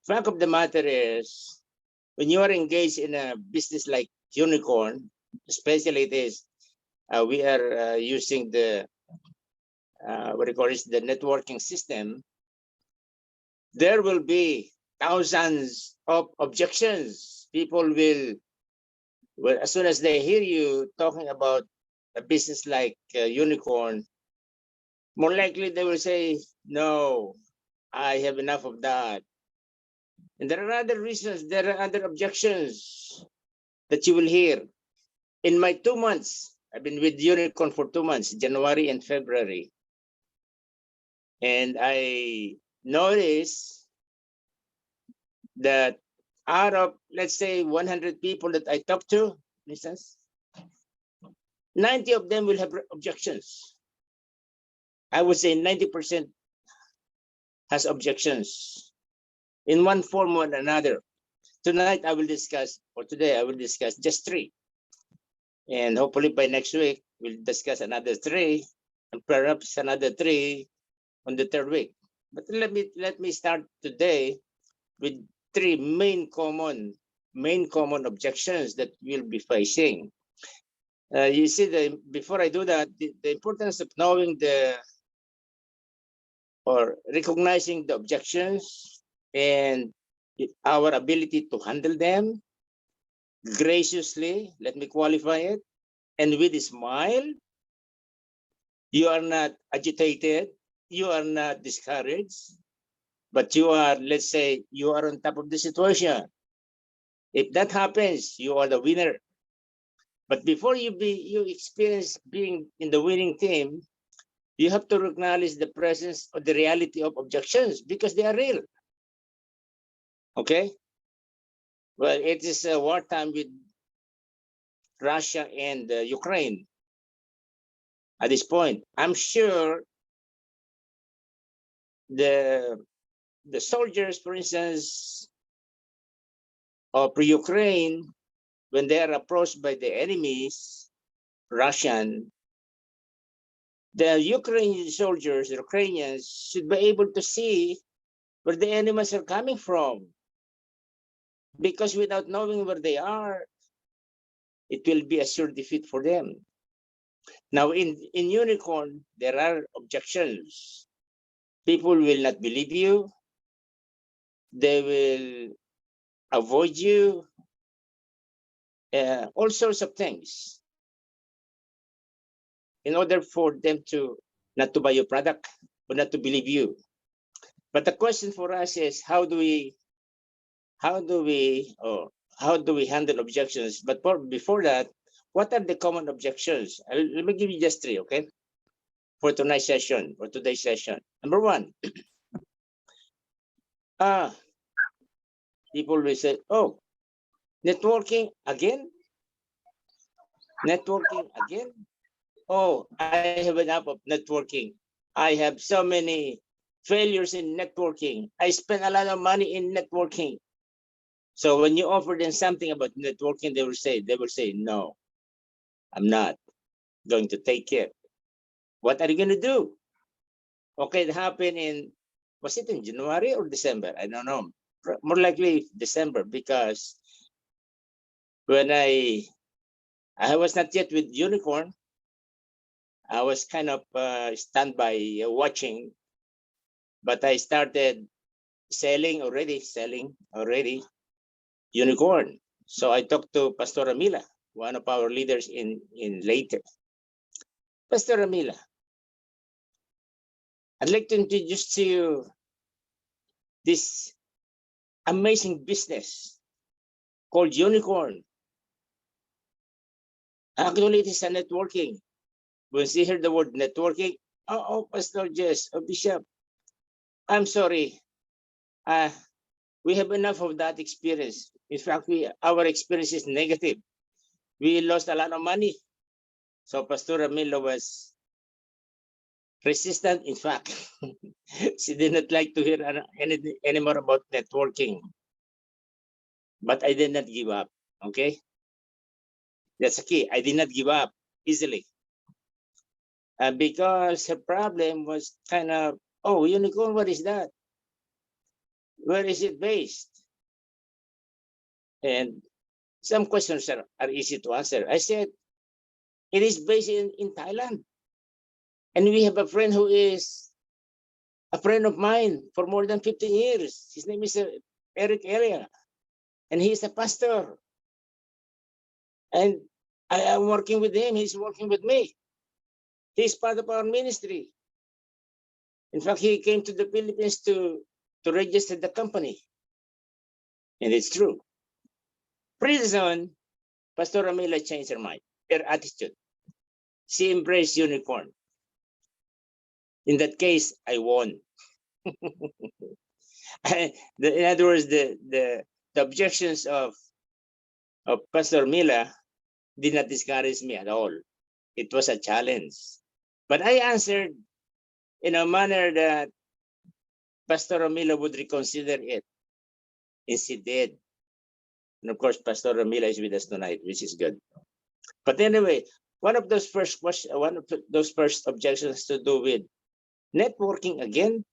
Fact of the matter is, when you are engaged in a business like unicorn, especially it is, we are using the what do you call it, the networking system. There will be thousands of objections. People will, well, as soon as they hear you talking about a business like unicorn, more likely they will say, "No, I have enough of that." And there are other reasons, there are other objections that you will hear. In my 2 months, I've been with Unicorn for 2 months, January and February. And I noticed that out of, let's say, 100 people that I talk to, for instance, 90 of them will have objections. I would say 90% has objections in one form or another. Tonight, I will discuss, or today, I will discuss just 3. And hopefully by next week, we'll discuss another 3, and perhaps another 3 on the 3rd week. But let me start today with 3 main common objections that we'll be facing. You see, before I do that, the importance of knowing or recognizing the objections and our ability to handle them graciously, let me qualify it, and with a smile. You are not agitated, you are not discouraged, but you are, let's say, you are on top of the situation. If that happens, you are the winner. But before you experience being in the winning team, you have to acknowledge the presence or the reality of objections because they are real. Okay? Well, it is a wartime with Russia and Ukraine. At this point, I'm sure the soldiers, for instance, of Ukraine, when they are approached by the enemies, Russian, the Ukrainian soldiers, the Ukrainians, should be able to see where the enemies are coming from. Because without knowing where they are, it will be a sure defeat for them. Now, in Unicorn, there are objections. People will not believe you. They will avoid you. All sorts of things in order for them to not to buy your product or not to believe you. But the question for us is how do we handle objections? But before that, what are the common objections? Let me give you just 3, okay? For tonight's session, or today's session. Number 1, people will say, "Oh, networking again? Networking again? Oh, I have enough of networking. I have so many failures in networking. I spend a lot of money in networking." So when you offer them something about networking, they will say, "No, I'm not going to take it." What are you going to do? Okay, it happened was it in January or December? I don't know. More likely December, because when I was not yet with Unicorn, I was kind of standby watching, but I started selling already Unicorn. So I talked to Pastor Amila, one of our leaders in Leyte. Pastor Amila, I'd like to introduce to you this amazing business called Unicorn. Actually, it is a networking. When she heard the word networking, oh, Pastor Jess, Bishop, I'm sorry. We have enough of that experience. In fact, our experience is negative. We lost a lot of money. So Pastor Ramilo was resistant. In fact, she did not like to hear any more about networking. But I did not give up. Okay, that's the key. I did not give up easily. Because her problem was kind of, "Oh, Unicorn, what is that?" Where is it based? And some questions are easy to answer. I said, it is based in Thailand. And we have a friend who is a friend of mine for more than 15 years. His name is Eric Elia, and he's a pastor. And I am working with him. He's working with me. He's part of our ministry. In fact, he came to the Philippines to register the company. And it's true. Pretty soon, Pastor Amila changed her mind, her attitude. She embraced unicorn. In that case, I won. In other words, the objections of Pastor Mila did not discourage me at all. It was a challenge. But I answered in a manner that Pastor Ramila would reconsider it. And she did. And of course, Pastor Ramila is with us tonight, which is good. But anyway, one of those first objections has to do with networking again.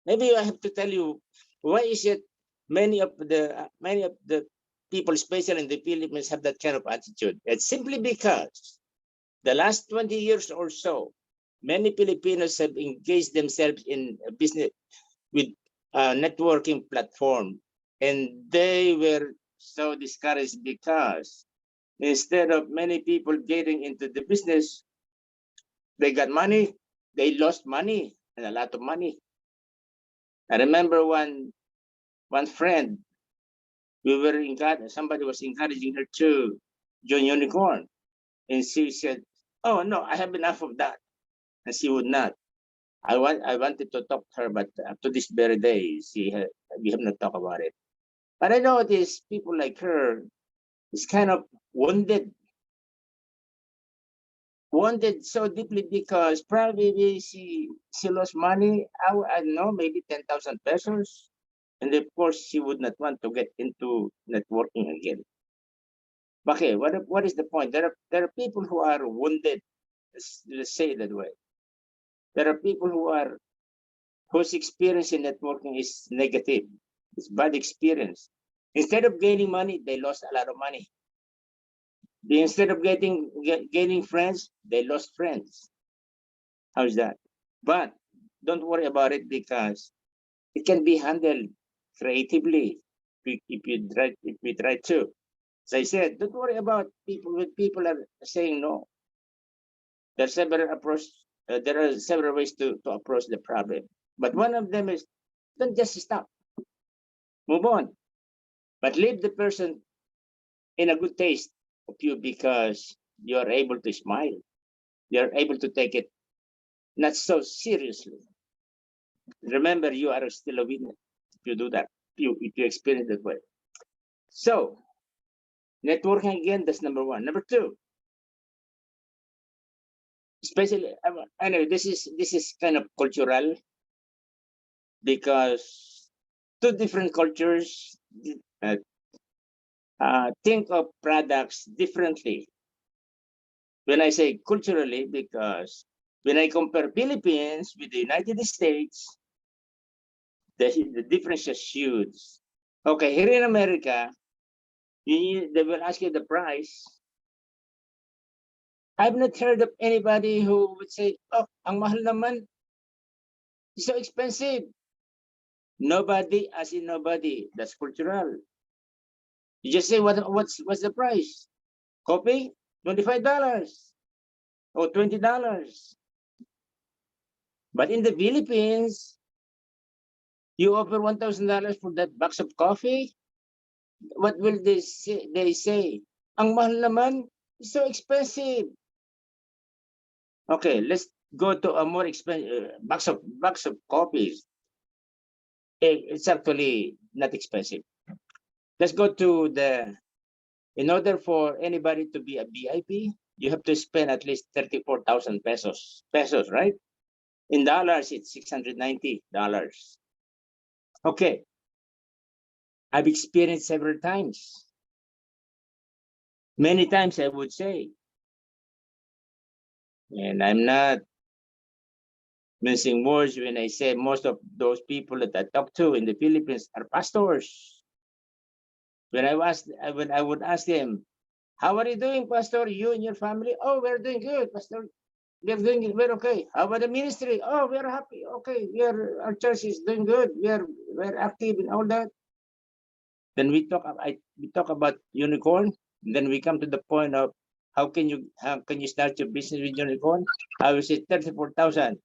Maybe I have to tell you, why is it many of the people, especially in the Philippines, have that kind of attitude? It's simply because the last 20 years or so, many Filipinos have engaged themselves in a business with a networking platform, and they were so discouraged because instead of many people getting into the business, they got money, they lost money, and a lot of money. I remember one friend, somebody was encouraging her to join Unicorn, and she said, "Oh no, I have enough of that," and she would not. I wanted to talk to her, but up to this very day, we have not talked about it. But I know these people like her is kind of wounded so deeply because probably she lost money. I don't know, maybe 10,000 pesos, and of course she would not want to get into networking again. Okay, what is the point? There are people who are wounded. Let's say it that way. There are people whose experience in networking is negative. It's bad experience. Instead of gaining money, they lost a lot of money. Instead of gaining friends, they lost friends. How's that? But don't worry about it because it can be handled creatively if we try to. As I said, don't worry about people when people are saying no. There are several ways to approach the problem. But one of them is don't just stop. Move on. But leave the person in a good taste of you because you're able to smile. You're able to take it not so seriously. Remember, you are still a winner if you do that, if you experience that way. So, networking again, that's number one. Number two, especially, anyway, this is kind of cultural because two different cultures think of products differently. When I say culturally, because when I compare Philippines with the United States, the difference is huge. Okay, here in America, they will ask you the price. I've not heard of anybody who would say, "Oh, ang mahal naman, it's so expensive." Nobody, as in nobody. That's cultural. You just say, what's the price? Coffee, $25 or $20. But in the Philippines, you offer $1,000 for that box of coffee. What will they say? They say, ang mahal naman, it's so expensive. Okay, let's go to a more expensive box of coffees. It's actually not expensive. Let's go to in order for anybody to be a VIP, you have to spend at least 34,000 pesos, right? In dollars, it's $690. Okay, I've experienced several times. Many times, I would say. And I'm not mincing words when I say most of those people that I talk to in the Philippines are pastors. When I would ask them, "How are you doing, Pastor? You and your family?" "Oh, we're doing good, Pastor. We're okay." "How about the ministry?" "Oh, we're happy. Okay, our church is doing good. We're active in all that." Then we talk about unicorn. Then we come to the point of how can you start your business with unicorn? I will say 34,000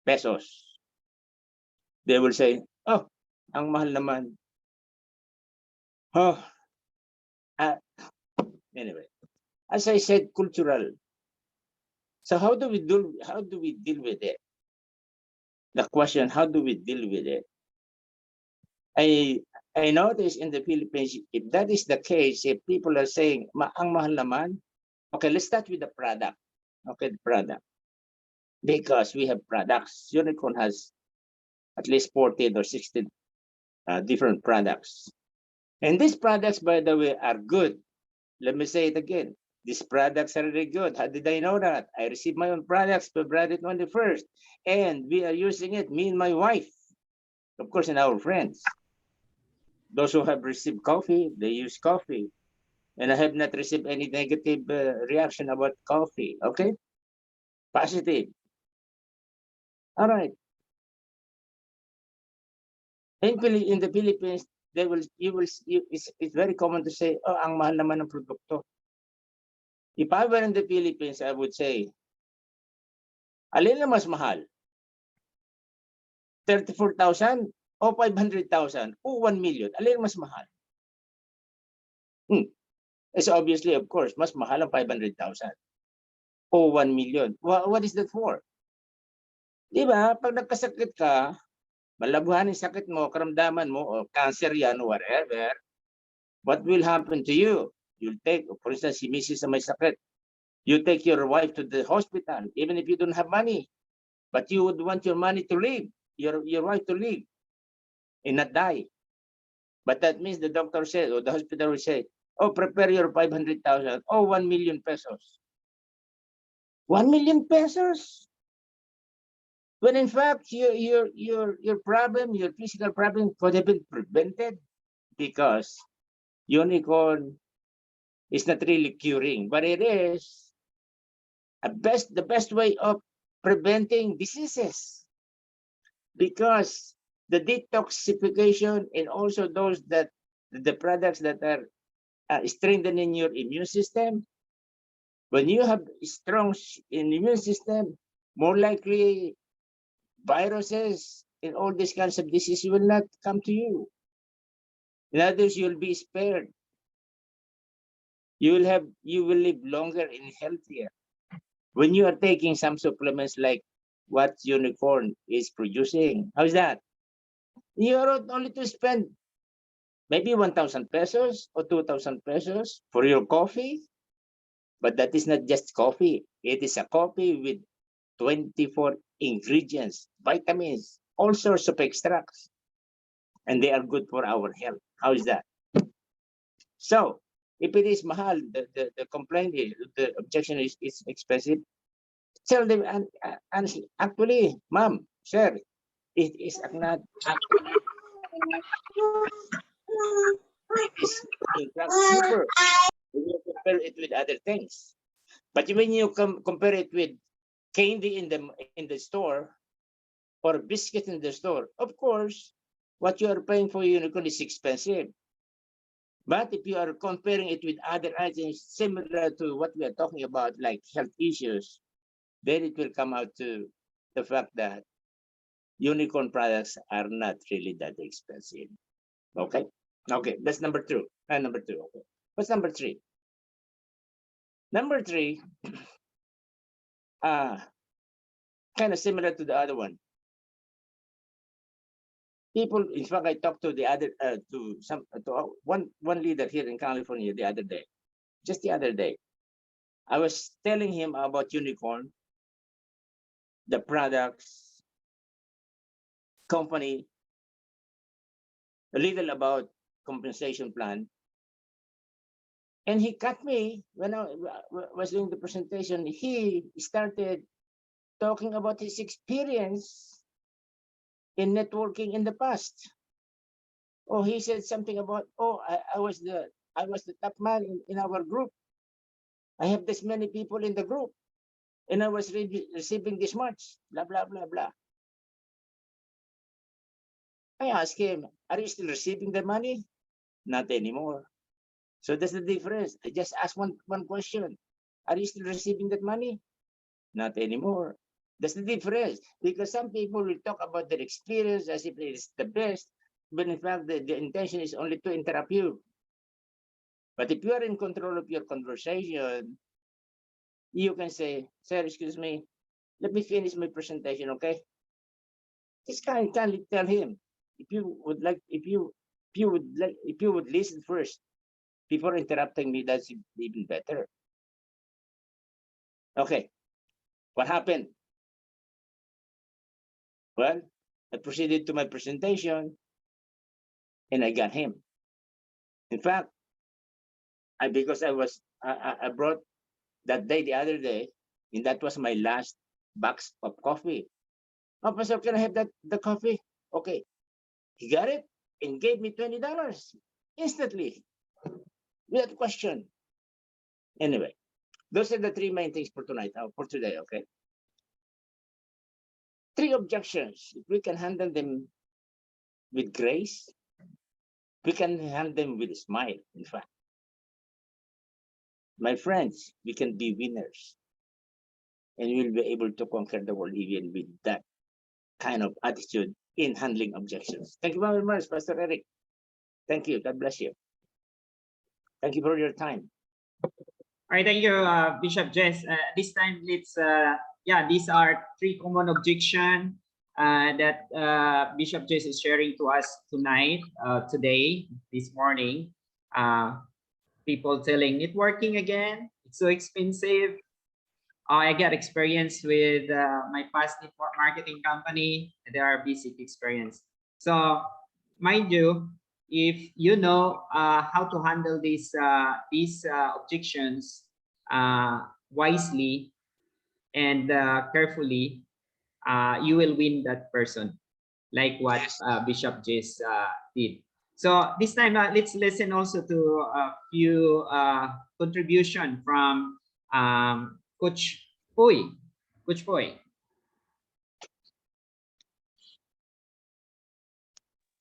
pesos. They will say, "Oh, ang mahal naman." Oh, uh, anyway, as I said, cultural. So how do we deal with it? The question, how do we deal with it? I notice in the Philippines, if that is the case, if people are saying, ang mahal naman, okay, let's start with the product. Okay, the product. Because we have products. Unicorn has at least 14 or 16 different products. And these products, by the way, are good. Let me say it again. These products are really good. How did I know that? I received my own products February 21st. And we are using it, me and my wife. Of course, and our friends. Those who have received coffee, they use coffee. And I have not received any negative reaction about coffee. Okay? Positive. All right. In the Philippines, it's very common to say, "Oh, ang mahal naman ng produkto." If I were in the Philippines, I would say, alin na mas mahal? 34,000 o 500,000 o 1 million? Alin mas mahal? It's obviously, of course, mas mahal ang 500,000 o 1 million. What is that for? Di ba? Pag nagkasakit ka, malabuhan yung sakit mo, karamdaman mo, o cancer yan, whatever, what will happen to you? You'll take, for instance, si Mrs. na may sakit, you take your wife to the hospital, even if you don't have money, but you would want your money to live, your wife to live and not die. But that means the doctor said, or the hospital will say, "Oh, prepare your 500,000 or 1 million pesos." 1 million pesos? When in fact, your problem, your physical problem could have been prevented, because unicorn is not really curing, but it is the best way of preventing diseases, because the detoxification and also those that the products that are strengthening your immune system. When you have strong immune system, more likely viruses and all these kinds of diseases will not come to you. In others, you'll be spared. You will live longer and healthier. When you are taking some supplements like what unicorn is producing, how's that? You are only to spend maybe 1,000 pesos or 2,000 pesos for your coffee. But that is not just coffee. It is a coffee with 24 ingredients, vitamins, all sorts of extracts. And they are good for our health. How is that? So, if it is mahal, the complaint is, the objection is it's expensive, tell them, honestly, actually, ma'am, sir, it is not, it is in fact cheaper when you compare it with other things. But when you compare it with candy in the store or biscuit in the store, of course, what you are paying for unicorn is expensive. But if you are comparing it with other items similar to what we are talking about, like health issues, then it will come out to the fact that unicorn products are not really that expensive. Okay. Okay. That's number two. Number two. Okay. What's number three? Number three, kind of similar to the other one. People, in fact, I talked to the other one leader here in California the other day, just the other day. I was telling him about unicorn, the products, company, a little about compensation plan. And he cut me when I was doing the presentation. He started talking about his experience in networking in the past. Oh, he said something about, oh, I was the top man in our group. I have this many people in the group, and I was receiving this much, blah, blah, blah, blah. I asked him, are you still receiving the money? Not anymore. So that's the difference. I just asked one question. Are you still receiving that money? Not anymore. That's the difference. Because some people will talk about their experience as if it is the best, but in fact, the intention is only to interrupt you. But if you are in control of your conversation, you can say, sir, excuse me, let me finish my presentation, okay? Just kindly tell him, if you would listen first before interrupting me, that's even better. Okay, what happened? Well, I proceeded to my presentation and I got him. In fact, because I brought that day the other day, and that was my last box of coffee. Oh, Pastor, can I have the coffee? Okay. He got it and gave me $20 instantly without question. Anyway, those are the three main things for tonight, for today, okay? 3 objections. If we can handle them with grace, we can handle them with a smile, in fact. My friends, we can be winners. And we'll be able to conquer the world even with that kind of attitude in handling objections. Thank you very much, Pastor Eric. Thank you. God bless you. Thank you for your time. All right, thank you, Bishop Jess. This time, let's, these are 3 common objections that Bishop Jess is sharing to us tonight, today, this morning. People telling it working again, it's so expensive. I got experience with my past network marketing company. There are basic experience. So, mind you, if you know how to handle these objections wisely and carefully, you will win that person, like what Bishop Jess did. So this time, let's listen also to a few contribution from Coach Poy. Coach Poy.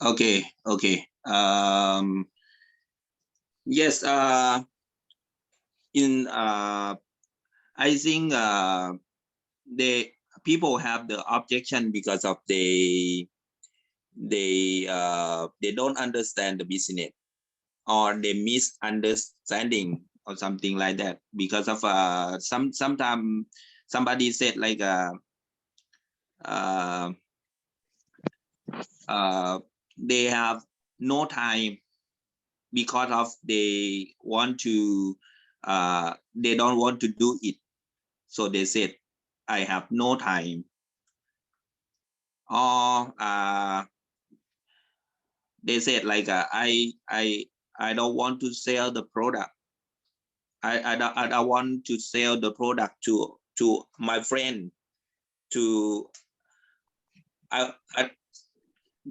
Okay. Yes. I think the people have the objection because of they don't understand the business, or they misunderstanding or something like that, because of sometimes somebody said like they have no time because of they don't want to do it, so they said I have no time. Or they said like I don't want to sell the product. I don't want to sell the product to my friend.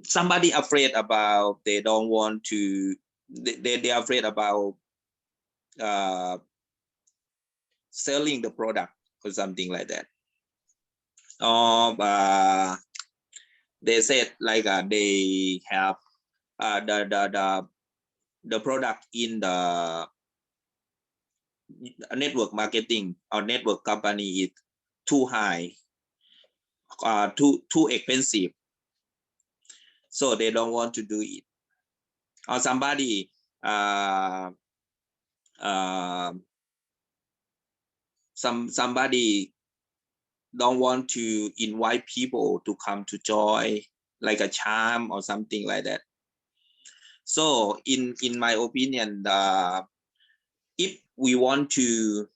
Somebody afraid about, they don't want to, they're afraid about selling the product or something like that. They said like they have the product in the network marketing or network company is too high, too expensive, so they don't want to do it. Or somebody somebody don't want to invite people to come to join, like a charm or something like that. So in my opinion, if we want to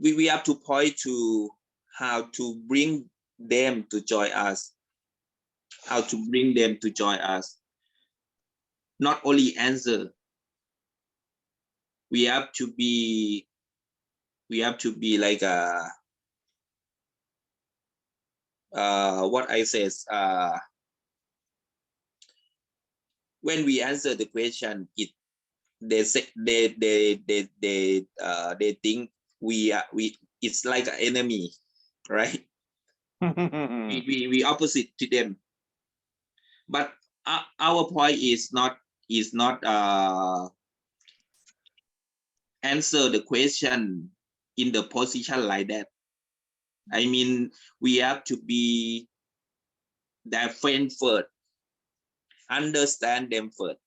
we have to point to how to bring them to join us, not only answer. we have to be like what I says, when we answer the question, they say they think we it's like an enemy, right? we opposite to them, but our point is not answer the question in the position like that. I mean, we have to be their friend first, understand them first.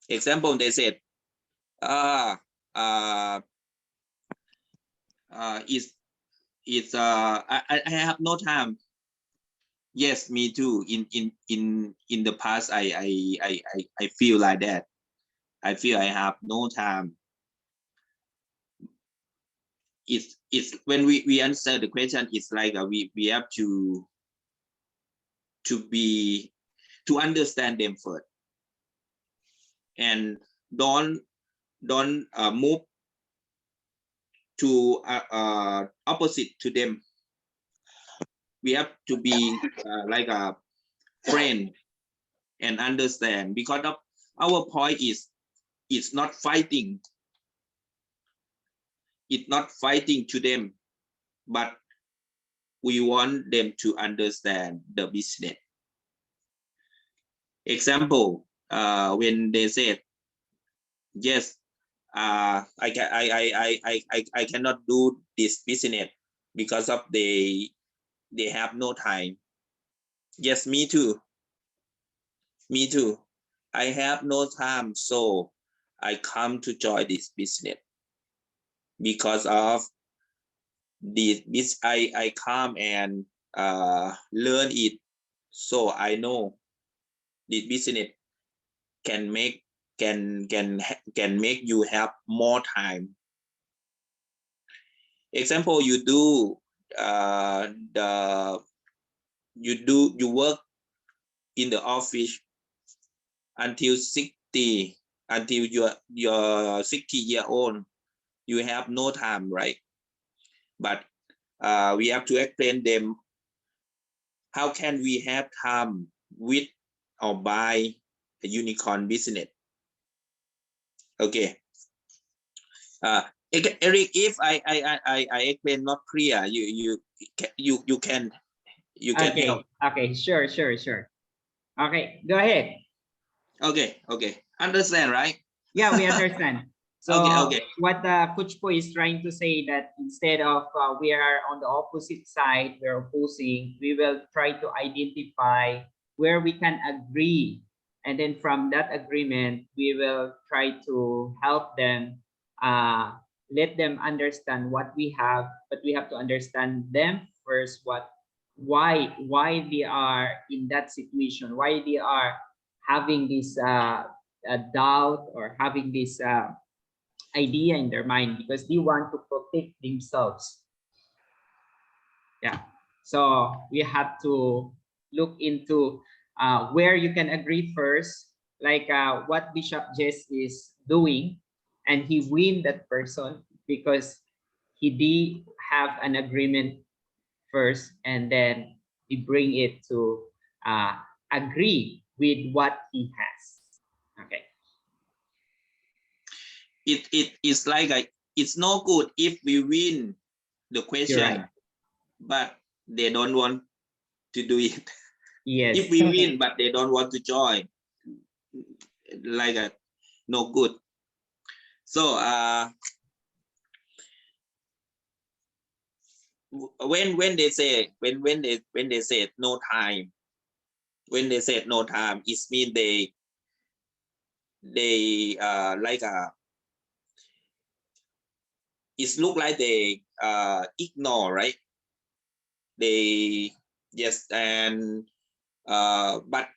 Example, they said, I have no time. Yes, me too. In the past, I feel like that. I feel I have no time. It's when we answer the question, it's like we have to understand them first, and don't move to opposite to them. We have to be like a friend and understand, because of our point is it's not fighting. It's not fighting to them, but we want them to understand the business. Example, when they said, yes, I cannot do this business because of they have no time. Yes, me too. Me too. I have no time, so I come to join this business because of this. I come and learn it, so I know this business can make you have more time. Example, you work in the office until 60, until you're 60-year-old. You have no time, right? But we have to explain them how can we have time with or buy a unicorn business. Okay. Eric, if I explain not clear, you can Okay. help. Okay. Sure. Okay. Go ahead. Okay. Understand, right? Yeah, we understand. So Okay. what Coach Po is trying to say that instead of we are on the opposite side, we're opposing, we will try to identify where we can agree. And then from that agreement, we will try to help them, let them understand what we have, but we have to understand them first, why they are in that situation, why they are having this doubt or having this idea in their mind, because they want to protect themselves. Yeah, so we have to look into where you can agree first, like what Bishop Jess is doing, and he win that person because he did have an agreement first, and then he bring it to agree with what he has. Okay. It is like it's no good if we win the question, Right. but they don't want to do it. Yes. If we win, but they don't want to join, like no good. So when they say when they said no time, when they said no time, it means they like it look like they ignore, right? They yes, and but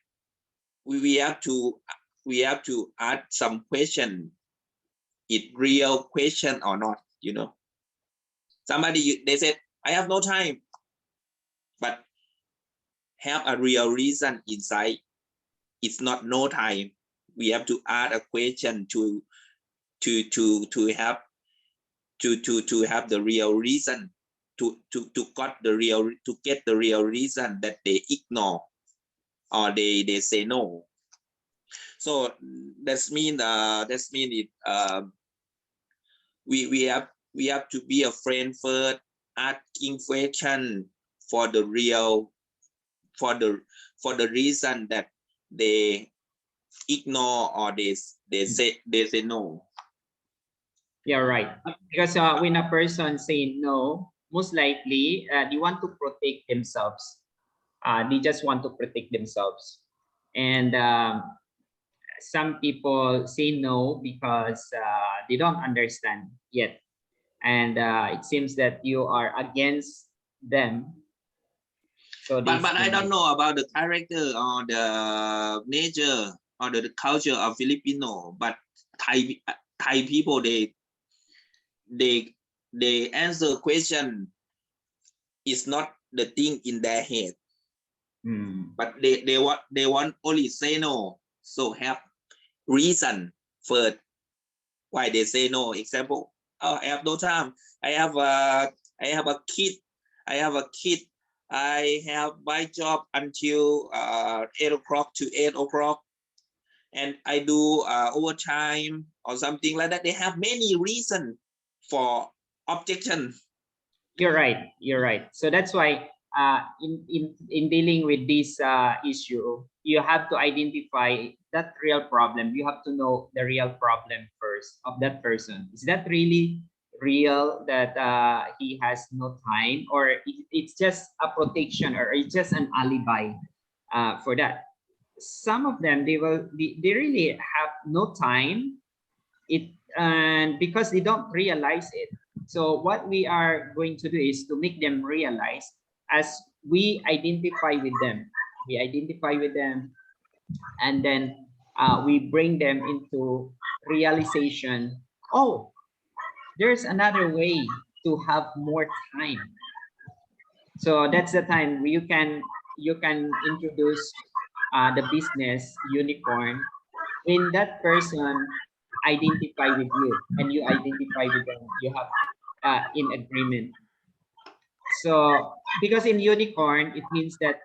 we have to ask some question. It real question or not, you know? Somebody they said I have no time, but have a real reason inside. It's not no time. We have to ask a question to to have the real reason to get the real reason that they ignore or they say no. So that's mean it we have to be a friend first, asking question for the real for the reason that they ignore or they say no. Yeah, right. Because when a person say no, most likely they want to protect themselves. They just want to protect themselves. And some people say no because they don't understand yet. And it seems that you are against them. So But I don't know about the character or the nature or the culture of Filipino. But Thai people they answer question is not the thing in their head. But they want only say no. So have reason first why they say no. Example, oh, I have no time. I have a kid. I have my job until 8 o'clock to 8 o'clock, and I do overtime or something like that. They have many reasons for objection. You're right. You're right. So that's why in dealing with this issue, you have to identify that real problem. You have to know the real problem first of that person. Is that really real that he has no time, or it's just a protection, or it's just an alibi for that? Some of them they really have no time, and because they don't realize it. So what we are going to do is to make them realize as we identify with them. And then we bring them into realization. Oh, there's another way to have more time. So that's the time you can introduce the business unicorn when that person identify with you and you identify with them. You have in agreement. So because in unicorn it means that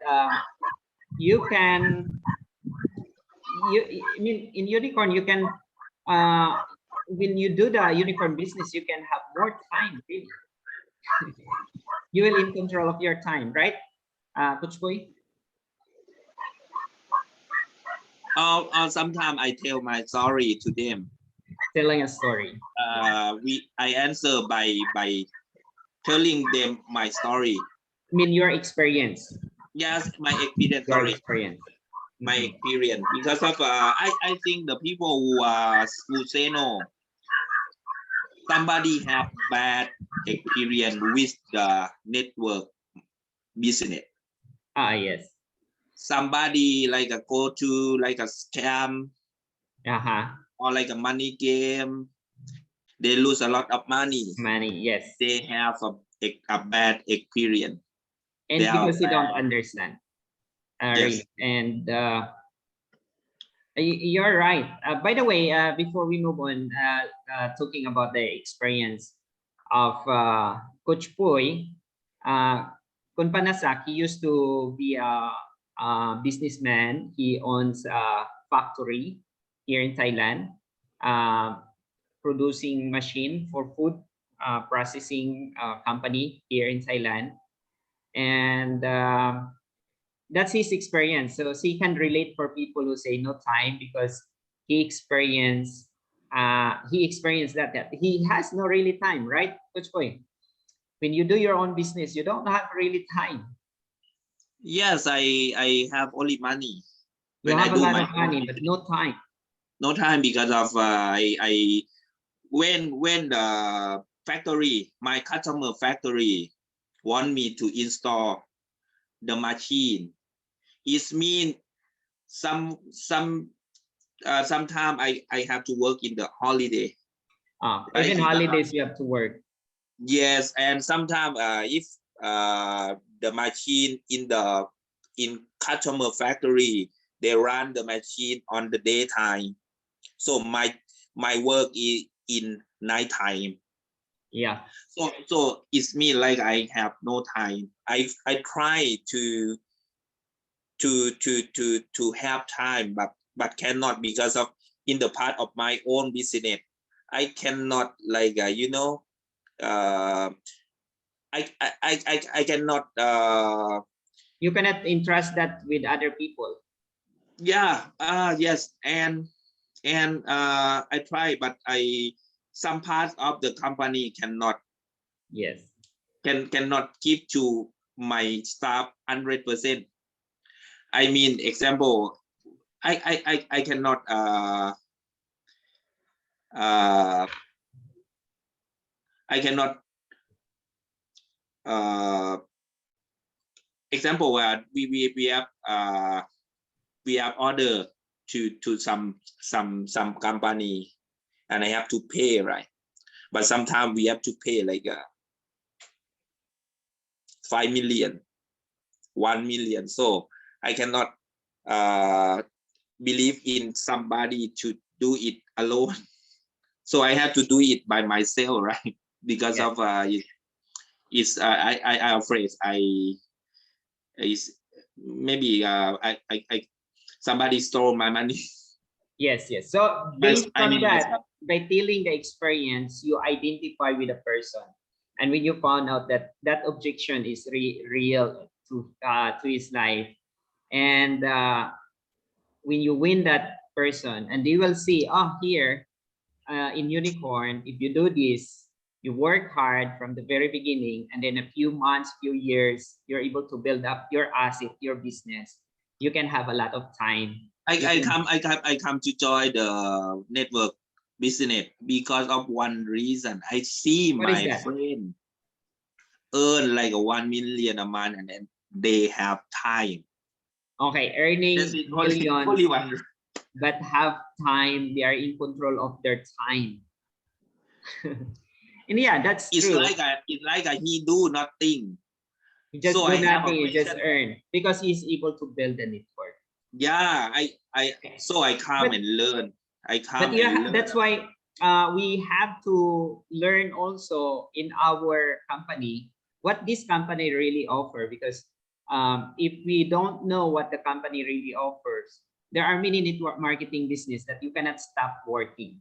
you can I mean in unicorn you can when you do the unicorn business you can have more time, really. You will in control of your time, right, Coach Boy? Or sometimes I tell my story to them. Telling a story. I answer by telling them my story. I mean your experience. Yes, my experience. Your Sorry, experience. my experience. Because of I think the people who say no, somebody have bad experience with the network business. Yes. Somebody like a go to like a scam or like a money game. They lose a lot of money. Yes. They have a bad experience. And because you don't understand. Yes. Really. And you're right. By the way, before we move on, talking about the experience of Coach Puy, Kun Panasak, he used to be a businessman. He owns a factory here in Thailand, producing machine for food processing company here in Thailand. And that's his experience. So he can relate for people who say no time because he experienced that he has no really time, right, Coach Boy? When you do your own business, you don't have really time. Yes, I have only money. You have a lot of money, but no time. No time because of I when the factory, my customer factory want me to install the machine. It means sometime I have to work in the holiday. Even holidays you have to work. Yes, and sometimes if the machine in customer factory, they run the machine on the daytime. So my work is in night time. Yeah. So it's me like I have no time. I try to have time, but cannot because of in the part of my own business. I cannot like you know. I cannot You cannot entrust that with other people. yeah yes and I try but I some parts of the company cannot Yes. cannot give to my staff 100%. I mean example I cannot I cannot example where we have order to some company and I have to pay, right? But sometimes we have to pay like 5 million, 1 million. So I cannot believe in somebody to do it alone. So I have to do it by myself, right? Because Yes. of it's I afraid is maybe I somebody stole my money. Yes, yes. So based I from mean that, by telling the experience, you identify with a person, and when you found out that that objection is real to his life, and when you win that person, and they will see, oh, here in Unicorn, if you do this, you work hard from the very beginning, and then a few months, few years, you're able to build up your asset, your business. You can have a lot of time. I come to join the network business because of one reason. I see What is my that? friend earn like 1 million a month and then they have time. Okay, That's earning it, millions, only one. but have time. They are in control of their time. And yeah, that's It's true. like he do nothing. You just So do I have a nothing, you just question. earn because he's able to build a network. Yeah, so I come But and learn. I but come and yeah, learn. that's why we have to learn also in our company what this company really offer, because if we don't know what the company really offers, there are many network marketing business that you cannot stop working.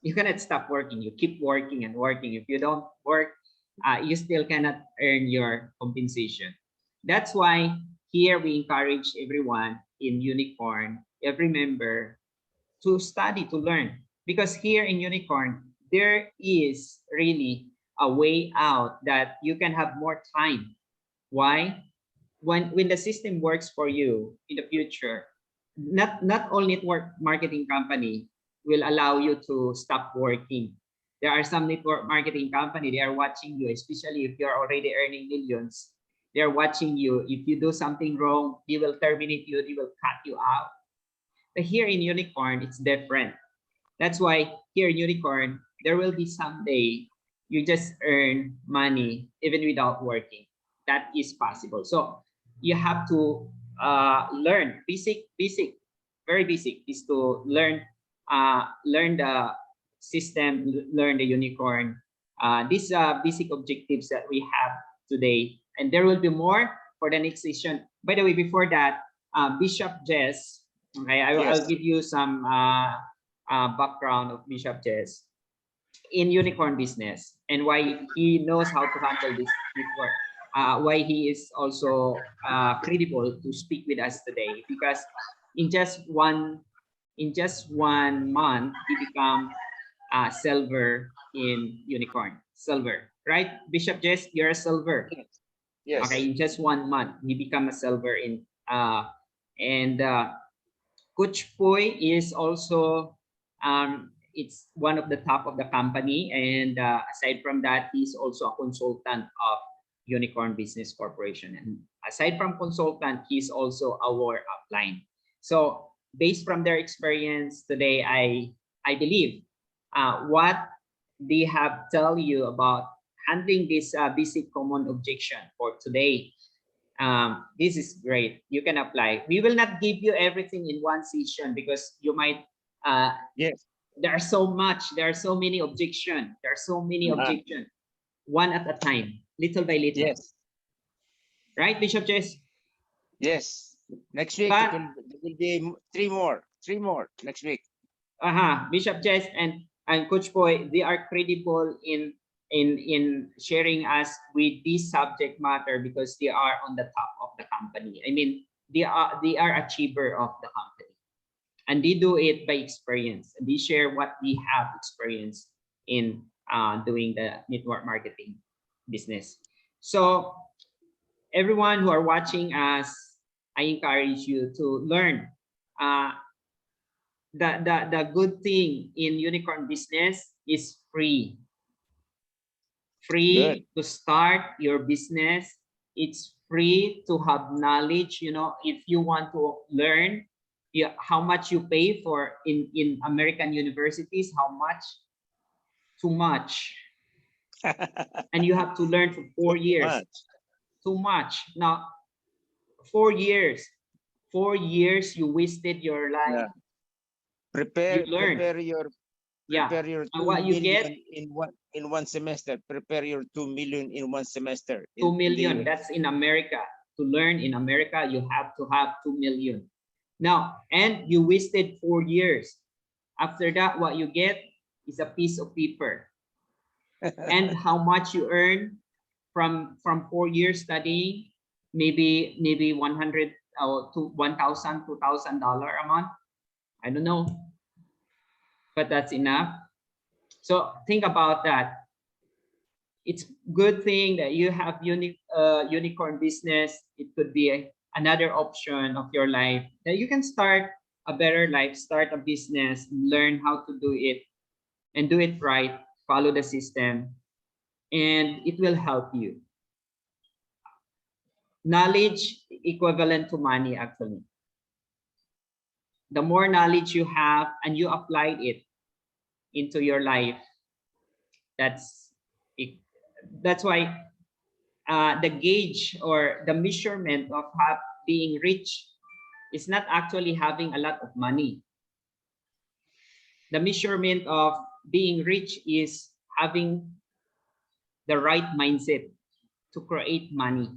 You cannot stop working. You keep working and working. If you don't work, you still cannot earn your compensation. That's why here we encourage everyone in Unicorn, every member, to study, to learn. Because here in Unicorn, there is really a way out that you can have more time. Why? When the system works for you in the future, not all network marketing company will allow you to stop working. There are some network marketing company, they are watching you, especially if you're already earning millions. They're watching you. If you do something wrong, they will terminate you, they will cut you out. But here in Unicorn, it's different. That's why here in Unicorn, there will be someday you just earn money even without working. That is possible. So you have to learn basic, very basic is to learn the system, learn the Unicorn. These are basic objectives that we have today, and there will be more for the next session. By the way, before that, Bishop Jess, okay, I'll Yes. give you some background of Bishop Jess in Unicorn business and why he knows how to handle this network. Why he is also credible to speak with us today, because in just one month he become silver in Unicorn. Silver, right? Bishop Jess, you're a silver. Yes. Okay, in just 1 month he become a silver in and Coach Poy is also it's one of the top of the company, and aside from that, he's also a consultant of Unicorn Business Corporation. And aside from consultant, he's also our upline. So based from their experience today, I believe what they have tell you about handling this basic common objection for today, this is great. You can apply. We will not give you everything in one session because you might Yes. There are so much. There are so many objections. There are so many objections. One at a time, little by little. Yes. Right, Bishop Jess? Yes. Next week But- there will be three more next week. Bishop Jess and Coach Boy, they are credible in sharing us with this subject matter because they are on the top of the company. I mean, they are achiever of the company, and they do it by experience. They share what they have experienced in doing the network marketing business. So everyone who are watching us, I encourage you to learn. The good thing in unicorn business is free. Free to start your business. It's free to have knowledge. You know, if you want to learn, how much you pay for in American universities, how much? Too much. And you have to learn for 4 years. Too much. Now, 4 years. 4 years you wasted your life. Prepare You learn. prepare your And what you get in one semester. Prepare your 2 million in one semester. 2 million. That's in America. To learn in America, you have to have 2 million. Now, and you wasted 4 years. After that, what you get is a piece of paper. And how much you earn from 4 years studying, maybe 100 to $1,000, $2,000 a month. I don't know, but that's enough. So think about that. It's good thing that you have unicorn business. It could be another option of your life that you can start a better life, start a business, learn how to do it and do it right, follow the system, and it will help you. Knowledge equivalent to money, actually. The more knowledge you have and you apply it into your life, that's it. That's why the gauge or the measurement of being rich is not actually having a lot of money. The measurement of being rich is having the right mindset to create money.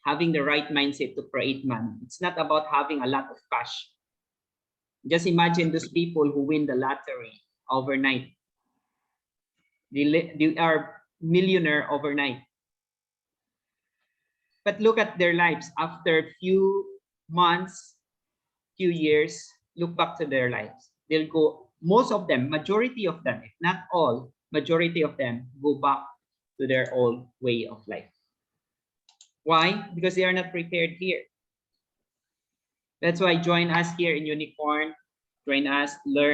Having the right mindset to create money. It's not about having a lot of cash. Just imagine those people who win the lottery overnight. They are millionaire overnight. But look at their lives after few months, few years, look back to their lives. They'll go, most of them, majority of them, if not all, majority of them go back to their old way of life. Why? Because they are not prepared here. That's why join us here in Unicorn. Join us, learn.